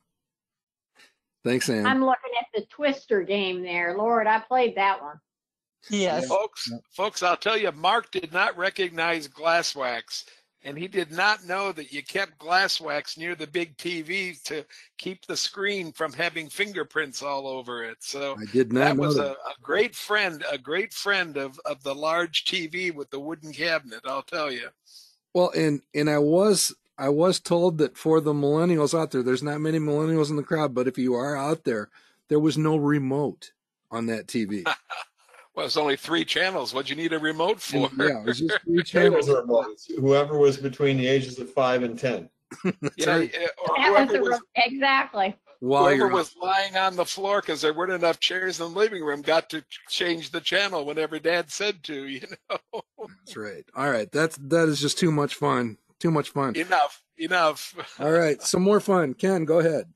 Thanks, Ann. I'm looking at the Twister game there. Lord, I played that one. Yes. Folks, I'll tell you, Mark did not recognize glass wax, and he did not know that you kept glass wax near the big TV to keep the screen from having fingerprints all over it. So I did not that know was that. a great friend of the large TV with the wooden cabinet, I'll tell you. Well, and I was told that for the millennials out there, there's not many millennials in the crowd, but if you are out there, there was no remote on that TV. Well, it's only 3 channels. What'd you need a remote for? And, yeah, it was just 3 Tables channels. are remotes. Whoever was between the ages of 5 and 10. That's Yeah, right. or That was exactly. While whoever you're was lying on the floor because there weren't enough chairs in the living room got to change the channel whenever Dad said to. You know. That's right. All right. That is just too much fun. Too much fun. Enough. All right. Some more fun. Ken, go ahead.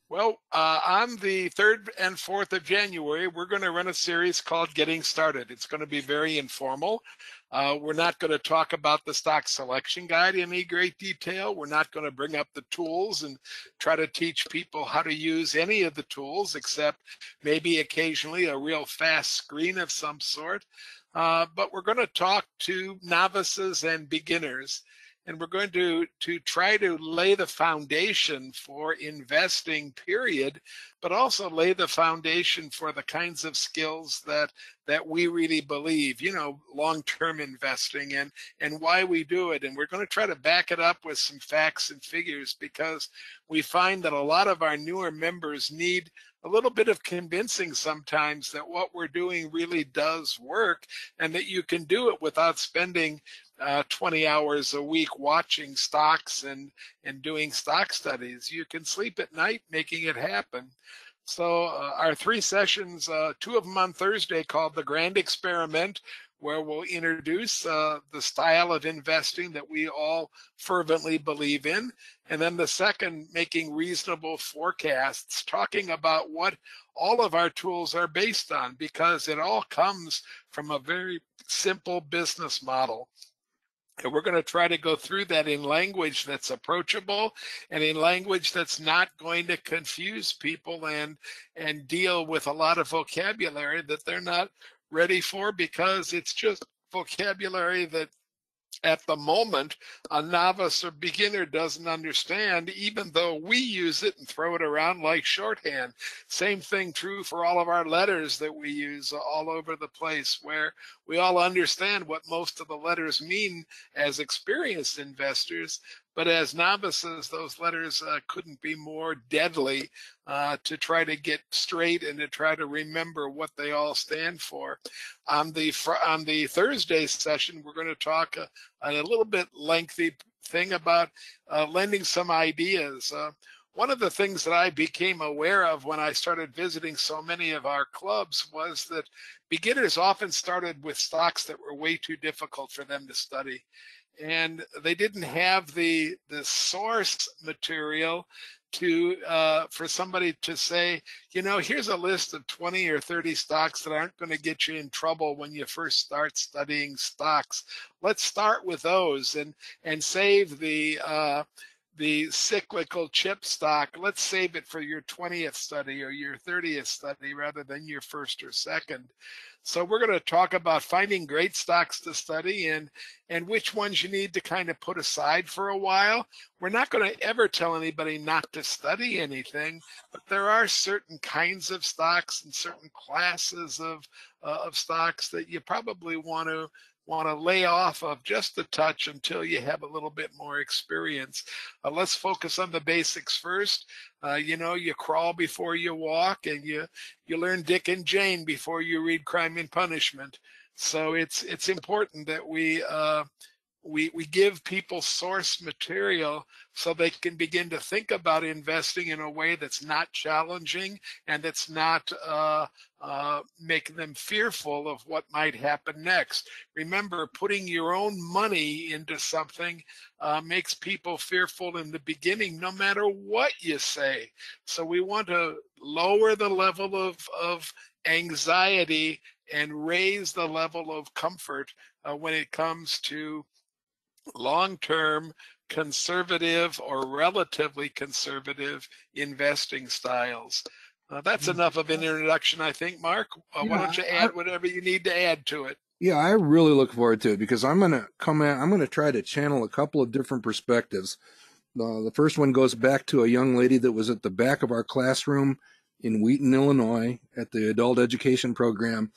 Well, on the 3rd and 4th of January, we're going to run a series called Getting Started. It's going to be very informal. We're not going to talk about the stock selection guide in any great detail. We're not going to bring up the tools and try to teach people how to use any of the tools, except maybe occasionally a real fast screen of some sort. But we're going to talk to novices and beginners. And we're going to try to lay the foundation for investing, period, but also lay the foundation for the kinds of skills that we really believe, you know, long-term investing and why we do it. And we're going to try to back it up with some facts and figures, because we find that a lot of our newer members need a little bit of convincing sometimes that what we're doing really does work, and that you can do it without spending 20 hours a week watching stocks and doing stock studies. You can sleep at night making it happen. So our 3 sessions, 2 of them on Thursday, called The Grand Experiment, where we'll introduce the style of investing that we all fervently believe in. And then the second, Making Reasonable Forecasts, talking about what all of our tools are based on, because it all comes from a very simple business model. And we're going to try to go through that in language that's approachable and in language that's not going to confuse people and deal with a lot of vocabulary that they're not ready for, because it's just vocabulary that at the moment a novice or beginner doesn't understand, even though we use it and throw it around like shorthand. Same thing true for all of our letters that we use all over the place, where we all understand what most of the letters mean as experienced investors, but as novices, those letters couldn't be more deadly to try to get straight and to try to remember what they all stand for. On the Thursday session, we're going to talk a little bit lengthy thing about lending some ideas. One of the things that I became aware of when I started visiting so many of our clubs was that beginners often started with stocks that were way too difficult for them to study. And they didn't have the source material to for somebody to say, you know, here's a list of 20 or 30 stocks that aren't going to get you in trouble when you first start studying stocks. Let's start with those and save the cyclical chip stock. Let's save it for your 20th study or your 30th study rather than your first or second. So we're going to talk about finding great stocks to study and which ones you need to kind of put aside for a while. We're not going to ever tell anybody not to study anything, but there are certain kinds of stocks and certain classes of stocks that you probably want to lay off of just a touch until you have a little bit more experience. Let's focus on the basics first. You know, you crawl before you walk, and you learn Dick and Jane before you read Crime and Punishment. So it's important that we we give people source material so they can begin to think about investing in a way that's not challenging and that's not making them fearful of what might happen next. Remember, putting your own money into something makes people fearful in the beginning, no matter what you say. So we want to lower the level of anxiety and raise the level of comfort when it comes to long-term conservative or relatively conservative investing styles. That's enough of an introduction, I think, Mark. Why don't you add whatever you need to add to it? Yeah, I really look forward to it because I'm going to try to channel a couple of different perspectives. The first one goes back to a young lady that was at the back of our classroom in Wheaton, Illinois, at the adult education program,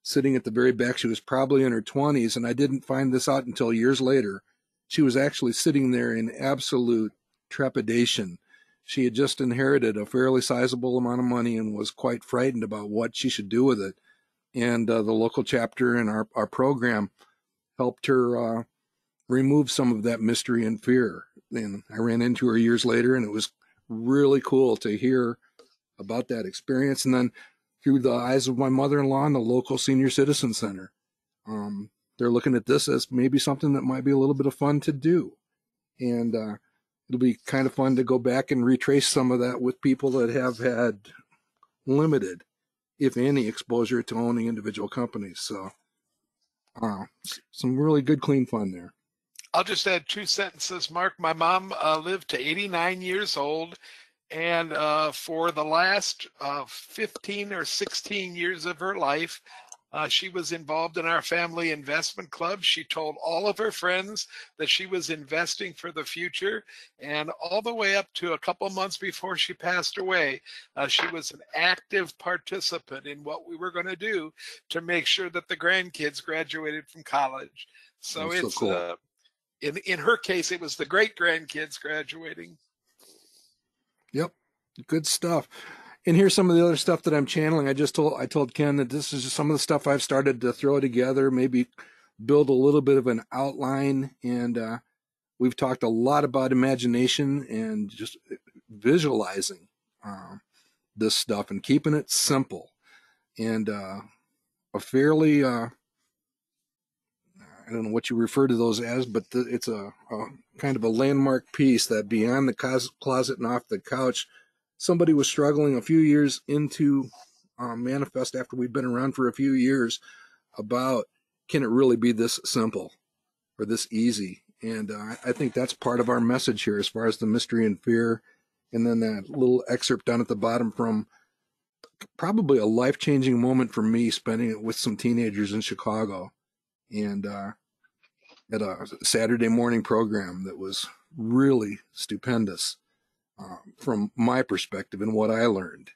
sitting at the very back. She was probably in her 20s, and I didn't find this out until years later. She was actually sitting there in absolute trepidation. She had just inherited a fairly sizable amount of money and was quite frightened about what she should do with it. And the local chapter and our program helped her remove some of that mystery and fear. And I ran into her years later, and it was really cool to hear about that experience. And then through the eyes of my mother-in-law and the local senior citizen center, they're looking at this as maybe something that might be a little bit of fun to do. And it'll be kind of fun to go back and retrace some of that with people that have had limited, if any, exposure to owning individual companies. So some really good, clean fun there. I'll just add 2 sentences, Mark. My mom lived to 89 years old, and for the last 15 or 16 years of her life, she was involved in our family investment club. She told all of her friends that she was investing for the future. And all the way up to a couple months before she passed away, she was an active participant in what we were going to do to make sure that the grandkids graduated from college. So That's it's, so cool. in her case, it was the great grandkids graduating. Yep. Good stuff. And here's some of the other stuff that I'm channeling. I told Ken that this is just some of the stuff I've started to throw together, maybe build a little bit of an outline. And we've talked a lot about imagination and just visualizing this stuff and keeping it simple. And a fairly, I don't know what you refer to those as, but it's a kind of a landmark piece that beyond the closet and off the couch, somebody was struggling a few years into Manifest after we'd been around for a few years about, can it really be this simple or this easy? And I think that's part of our message here as far as the mystery and fear. And then that little excerpt down at the bottom from probably a life-changing moment for me, spending it with some teenagers in Chicago and at a Saturday morning program that was really stupendous. From my perspective and what I learned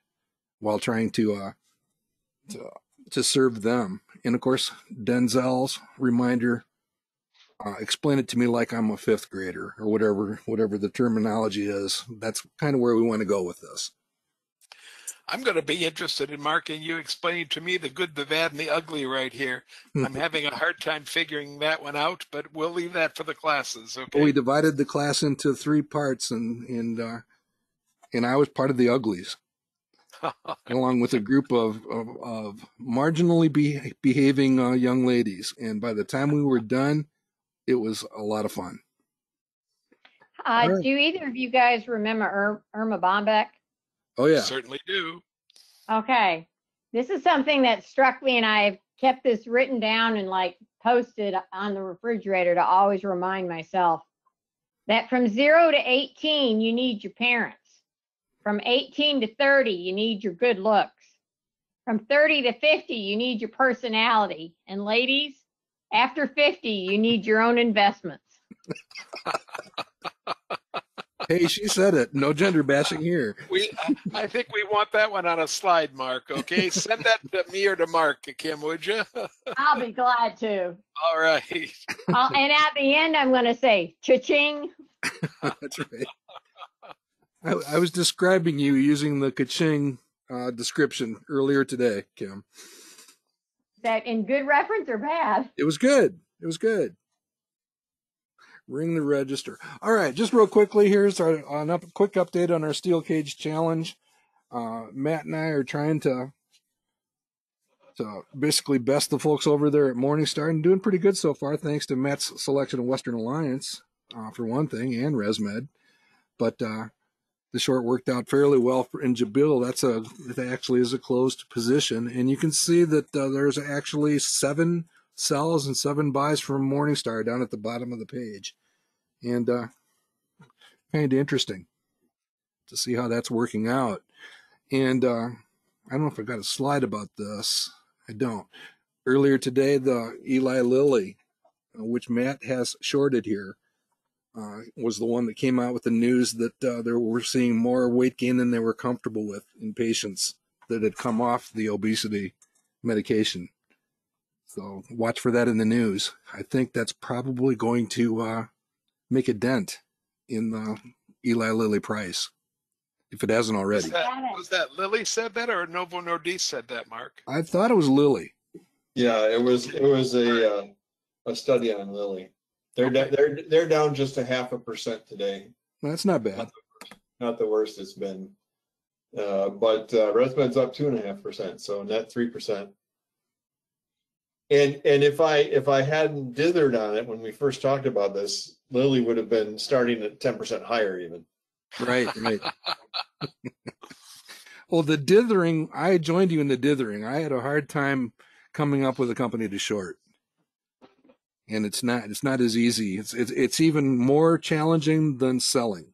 while trying to serve them. And of course, Denzel's reminder, explain it to me like I'm a fifth grader or whatever the terminology is. That's kind of where we want to go with this. I'm going to be interested in, Mark, and you explaining to me the good, the bad, and the ugly right here. I'm having a hard time figuring that one out, but we'll leave that for the classes. Okay. We divided the class into 3 parts, and I was part of the uglies, along with a group of marginally behaving young ladies. And by the time we were done, it was a lot of fun. Right. Do either of you guys remember Irma Bombeck? Oh, yeah. Certainly do. Okay. This is something that struck me, and I've kept this written down and like posted on the refrigerator to always remind myself that from 0 to 18, you need your parents. From 18 to 30, you need your good looks. From 30 to 50, you need your personality. And ladies, after 50, you need your own investments. Hey, she said it. No gender bashing here. I think we want that one on a slide, Mark. Okay, send that to me or to Mark, Kim, would you? I'll be glad to. All right. And at the end, I'm going to say, cha-ching. That's right. I was describing you using the ka-ching description earlier today, Kim. That in good reference or bad? It was good. It was good. Ring the register. All right, just real quickly, here's our quick update on our steel cage challenge. Matt and I are trying to basically best the folks over there at Morningstar and doing pretty good so far, thanks to Matt's selection of Western Alliance, for one thing, and ResMed. But the short worked out fairly well in Jabil. It actually is a closed position, and you can see that there's actually 7 sells and 7 buys from Morningstar down at the bottom of the page, and kind of interesting to see how that's working out. And I don't know if I got a slide about this. I don't. Earlier today, the Eli Lilly, which Matt has shorted here, was the one that came out with the news that they were seeing more weight gain than they were comfortable with in patients that had come off the obesity medication. So watch for that in the news. I think that's probably going to make a dent in the Eli Lilly price, if it hasn't already. Was that Lilly said that, or Novo Nordisk said that, Mark? I thought it was Lilly. Yeah, it was a study on Lilly. They're down just 0.5% today. That's not bad. Not the worst it's been. But ResMed's up 2.5%, so net 3%. And if I hadn't dithered on it when we first talked about this, Lilly would have been starting at 10% higher even. Right. Well, the dithering, I joined you in the dithering. I had a hard time coming up with a company to short. And it's not as easy. It's even more challenging than selling.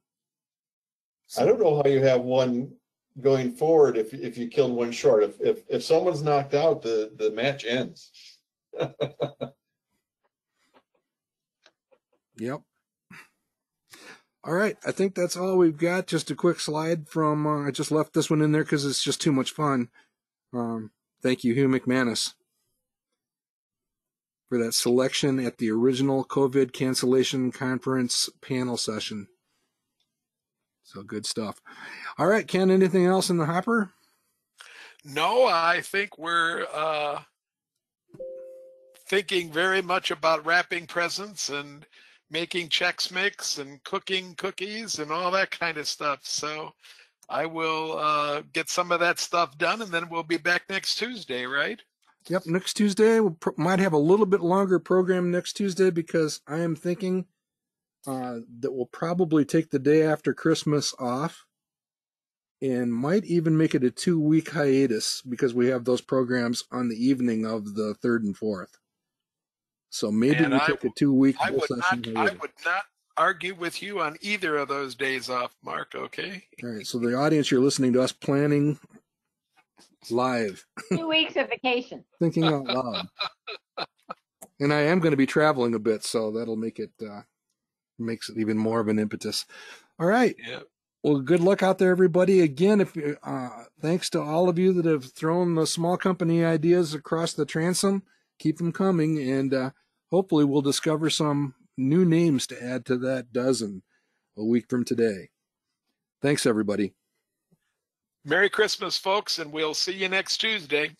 I don't know how you have one going forward if you killed one short. If someone's knocked out, the match ends. Yep. All right. I think that's all we've got. Just a quick slide from, I just left this one in there because it's just too much fun. Thank you, Hugh McManus, for that selection at the original COVID cancellation conference panel session. So good stuff. All right, Ken, anything else in the hopper? No, I think we're thinking very much about wrapping presents and making Chex Mix and cooking cookies and all that kind of stuff. So I will get some of that stuff done, and then we'll be back next Tuesday, right? Yep, next Tuesday. We might have a little bit longer program next Tuesday because I am thinking that we'll probably take the day after Christmas off and might even make it a 2-week hiatus because we have those programs on the evening of the 3rd and 4th. So maybe we take a 2-week session. I would not argue with you on either of those days off, Mark, okay? All right, so the audience, you're listening to us planning live. 2 weeks of vacation. Thinking out loud. And I am going to be traveling a bit, so that'll make it makes it even more of an impetus. All right. Yep. Well, good luck out there, everybody. Again, if thanks to all of you that have thrown the small company ideas across the transom. Keep them coming, and hopefully we'll discover some new names to add to that dozen a week from today. Thanks, everybody. Merry Christmas, folks, and we'll see you next Tuesday.